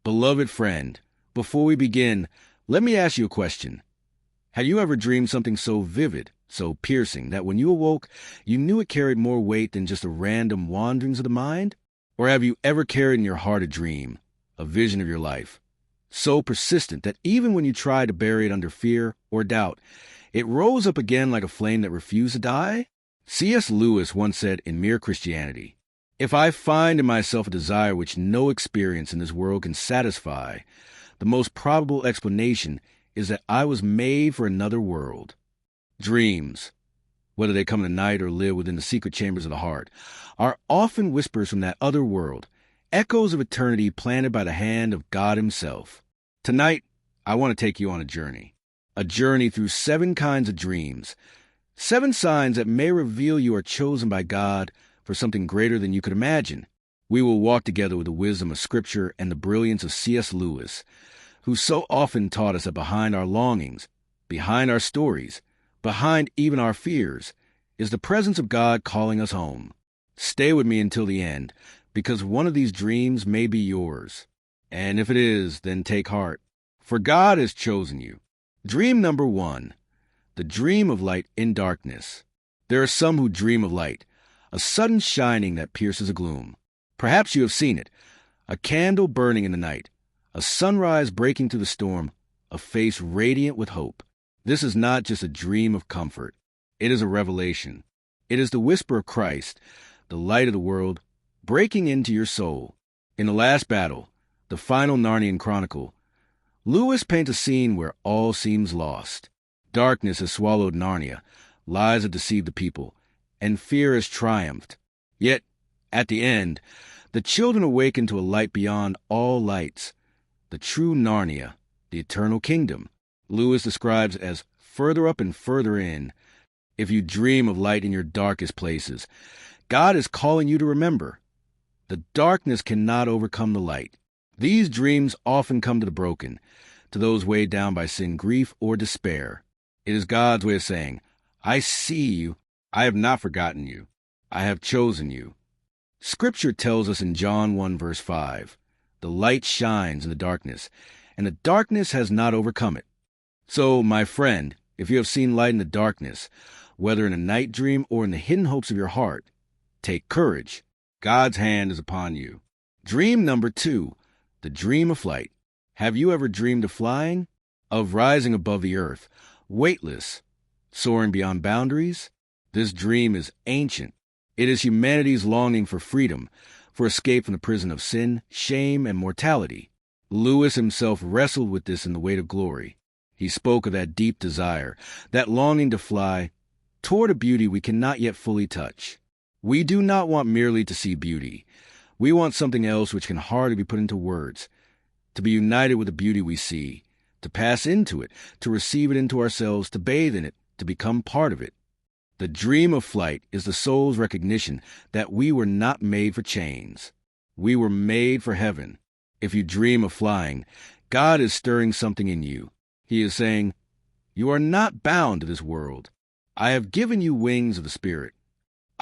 Beloved friend, before we begin, let me ask you a question. Have you ever dreamed something so vivid, so piercing, that when you awoke, you knew it carried more weight than just a random wanderings of the mind? Or have you ever carried in your heart a dream, a vision of your life, so persistent that even when you tried to bury it under fear or doubt, it rose up again like a flame that refused to die? C.SLewis once said in Mere Christianity, "If I find in myself a desire which no experience in this world can satisfy, the most probable explanation is that I was made for another world." Dreams, whether they come in the night or live within the secret chambers of the heart, are often whispers from that other world, echoes of eternity planted by the hand of God Himself. Tonight, I want to take you on a journey through 7 kinds of dreams, 7 signs that may reveal you are chosen by God for something greater than you could imagine. We will walk together with the wisdom of Scripture and the brilliance of C.S.Lewis, who so often taught us that behind our longings, behind our stories, behind even our fears, is the presence of God calling us home. Stay with me until the end, because one of these dreams may be yours. And if it is, then take heart, for God has chosen you. Dream number 1, the dream of light in darkness. There are some who dream of light, a sudden shining that pierces a gloom. Perhaps you have seen it, a candle burning in the night, a sunrise breaking through the storm, a face radiant with hope. This is not just a dream of comfort. It is a revelation. It is the whisper of Christ, the light of the world, breaking into your soul. In the last battle, the final Narnian chronicle, Lewis paints a scene where all seems lost. Darkness has swallowed Narnia, lies have deceived the people, and fear has triumphed. Yet, at the end, the children awaken to a light beyond all lights, the true Narnia, the eternal kingdom. Lewis describes as further up and further in. If you dream of light in your darkest places, God is calling you to remember. The darkness cannot overcome the light. These dreams often come to the broken, to those weighed down by sin, grief, or despair. It is God's way of saying, "I see you. I have not forgotten you. I have chosen you." Scripture tells us in John 1 verse 5, "The light shines in the darkness, and the darkness has not overcome it." So, my friend, if you have seen light in the darkness, whether in a night dream or in the hidden hopes of your heart, take courage. God's hand is upon you. Dream number 2, the dream of flight. Have you ever dreamed of flying? Of rising above the earth, weightless, soaring beyond boundaries? This dream is ancient. It is humanity's longing for freedom, for escape from the prison of sin, shame, and mortality. Lewis himself wrestled with this in The Weight of Glory. He spoke of that deep desire, that longing to fly toward a beauty we cannot yet fully touch. We do not want merely to see beauty. We want something else which can hardly be put into words, to be united with the beauty we see, to pass into it, to receive it into ourselves, to bathe in it, to become part of it. The dream of flight is the soul's recognition that we were not made for chains. We were made for heaven. If you dream of flying, God is stirring something in you. He is saying, "You are not bound to this world. I have given you wings of the Spirit."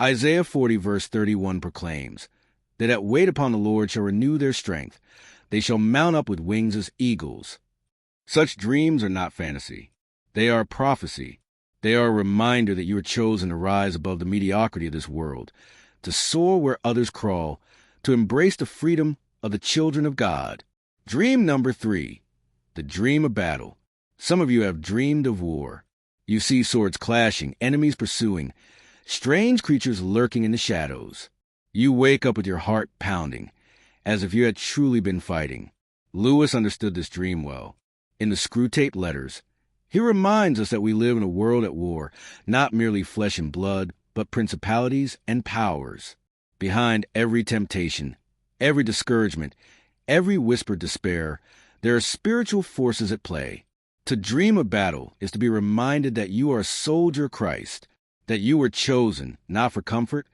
Isaiah 40 verse 31 proclaims, "They that wait upon the Lord shall renew their strength. They shall mount up with wings as eagles." Such dreams are not fantasy. They are prophecy. They are a reminder that you are chosen to rise above the mediocrity of this world, to soar where others crawl, to embrace the freedom of the children of God. Dream number 3, the dream of battle. Some of you have dreamed of war. You see swords clashing, enemies pursuing, strange creatures lurking in the shadows. You wake up with your heart pounding, as if you had truly been fighting. Lewis understood this dream well. In the Screwtape Letters, he reminds us that we live in a world at war, not merely flesh and blood, but principalities and powers. Behind every temptation, every discouragement, every whispered despair, there are spiritual forces at play. To dream of battle is to be reminded that you are a soldier of Christ, that you were chosen not for comfort,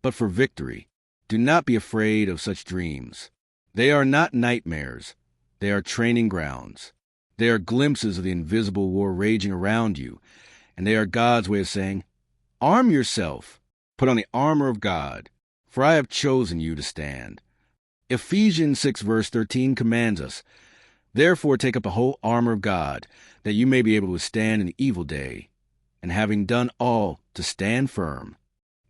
but for victory. Do not be afraid of such dreams. They are not nightmares. They are training grounds. They are glimpses of the invisible war raging around you, and they are God's way of saying, "Arm yourself, put on the armor of God, for I have chosen you to stand." Ephesians 6 verse 13 commands us, "Therefore take up the whole armor of God, that you may be able to withstand in the evil day, and having done all, to stand firm.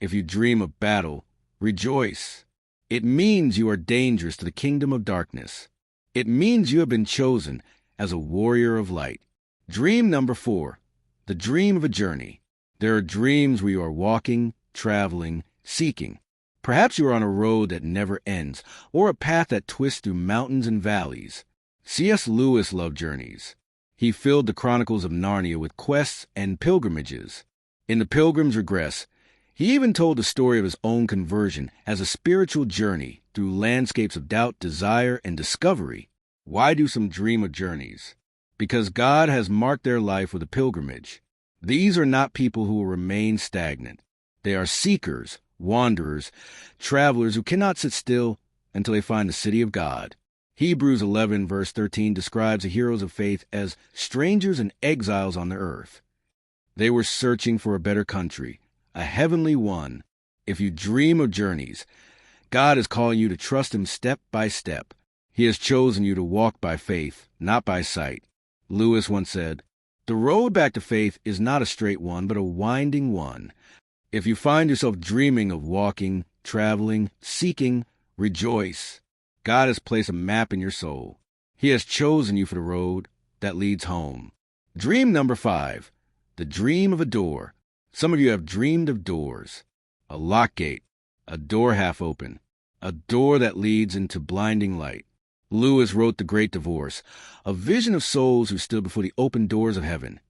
If you dream of battle, rejoice." It means you are dangerous to the kingdom of darkness. It means you have been chosen as a warrior of light. Dream number 4, the dream of a journey. There are dreams where you are walking, traveling, seeking. Perhaps you are on a road that never ends, or a path that twists through mountains and valleys. C.SLewis loved journeys. He filled the Chronicles of Narnia with quests and pilgrimages. In The Pilgrim's Regress, he even told the story of his own conversion as a spiritual journey through landscapes of doubt, desire, and discovery. Why do some dream of journeys? Because God has marked their life with a pilgrimage. These are not people who will remain stagnant. They are seekers, wanderers, travelers who cannot sit still until they find the city of God. Hebrews 11 verse 13 describes the heroes of faith as strangers and exiles on the earth. They were searching for a better country, a heavenly one. If you dream of journeys, God is calling you to trust Him step by step. He has chosen you to walk by faith, not by sight. Lewis once said, "The road back to faith is not a straight one, but a winding one." If you find yourself dreaming of walking, traveling, seeking, rejoice. God has placed a map in your soul. He has chosen you for the road that leads home. Dream number 5, the dream of a door. Some of you have dreamed of doors. A lock gate, a door half open, a door that leads into blinding light. Lewis wrote The Great Divorce, a vision of souls who stood before the open doors of heaven.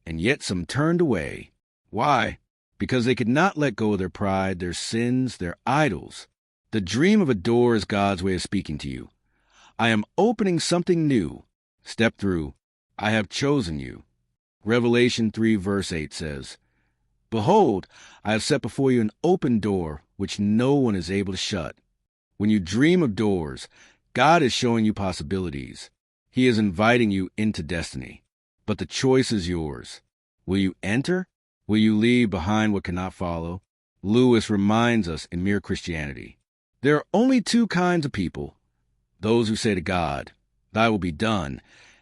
And yet some turned away. Why? Because they could not let go of their pride, their sins, their idols. The dream of a door is God's way of speaking to you. I am opening something new. Step through. I have chosen you. Revelation 3 verse 8 says, "Behold, I have set before you an open door which no one is able to shut." When you dream of doors, God is showing you possibilities. He is inviting you into destiny. But the choice is yours. Will you enter? Will you leave behind what cannot follow? Lewis reminds us in Mere Christianity, there are only 2 kinds of people: those who say to God, "Thy will be done,"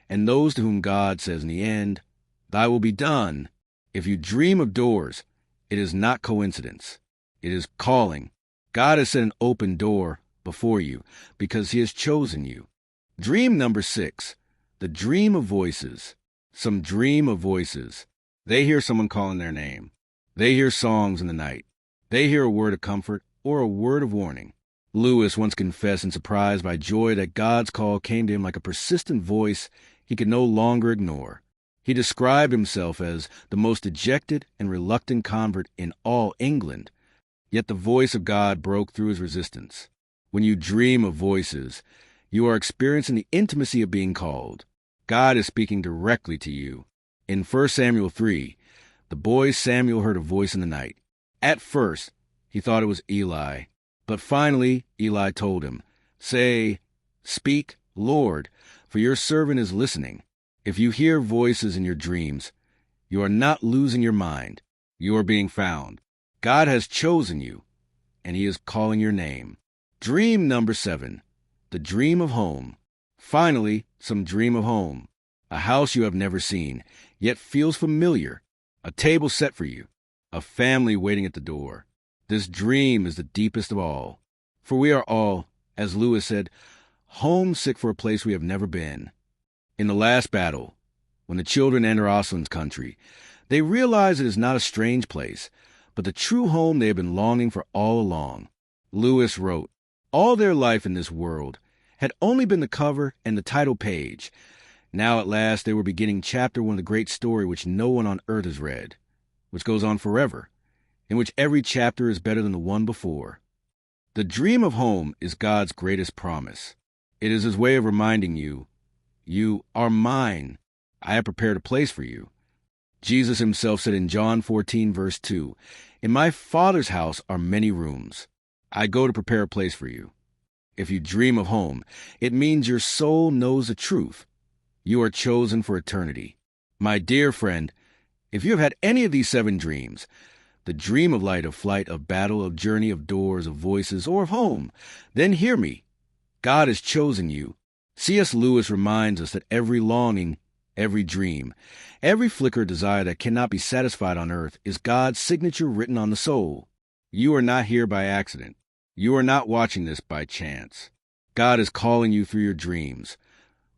and those to whom God says in the end, "Thy will be done." If you dream of doors, it is not coincidence. It is calling. God has set an open door before you because He has chosen you. Dream number 6, the dream of voices. Some dream of voices. They hear someone calling their name. They hear songs in the night. They hear a word of comfort or a word of warning. Lewis once confessed in surprise by joy that God's call came to him like a persistent voice he could no longer ignore. He described himself as the most dejected and reluctant convert in all England. Yet the voice of God broke through his resistance. When you dream of voices, you are experiencing the intimacy of being called. God is speaking directly to you. In 1 Samuel 3, the boy Samuel heard a voice in the night. At first, he thought it was Eli, but finally Eli told him, "Say, speak, Lord, for your servant is listening." If you hear voices in your dreams, you are not losing your mind. You are being found. God has chosen you, and He is calling your name. Dream number 7, the dream of home. Finally, some dream of home. A house you have never seen, yet feels familiar. A table set for you. A family waiting at the door. This dream is the deepest of all. For we are all, as Lewis said, homesick for a place we have never been. In the last battle, when the children enter Aslan's country, they realize it is not a strange place, but the true home they have been longing for all along. Lewis wrote, all their life in this world had only been the cover and the title page. Now at last they were beginning chapter 1 of the great story which no one on earth has read, which goes on forever, in which every chapter is better than the one before. The dream of home is God's greatest promise. It is His way of reminding you, you are mine. I have prepared a place for you. Jesus Himself said in John 14, verse 2, "In my Father's house are many rooms. I go to prepare a place for you." If you dream of home, it means your soul knows the truth. You are chosen for eternity. My dear friend, if you have had any of these 7 dreams, the dream of light, of flight, of battle, of journey, of doors, of voices, or of home, then hear me. God has chosen you. C.S.Lewis reminds us that every longing, every dream, every flicker of desire that cannot be satisfied on earth is God's signature written on the soul. You are not here by accident. You are not watching this by chance. God is calling you through your dreams,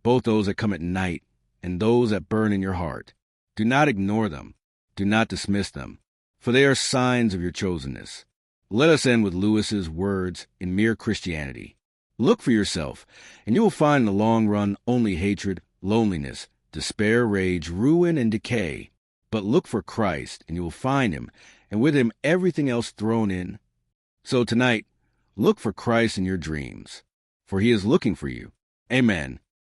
both those that come at night and those that burn in your heart. Do not ignore them. Do not dismiss them, for they are signs of your chosenness. Let us end with Lewis's words in Mere Christianity. Look for yourself, and you will find in the long run only hatred, loneliness, despair, rage, ruin, and decay. But look for Christ, and you will find him, and with him everything else thrown in. So tonight, look for Christ in your dreams, for he is looking for you. Amen.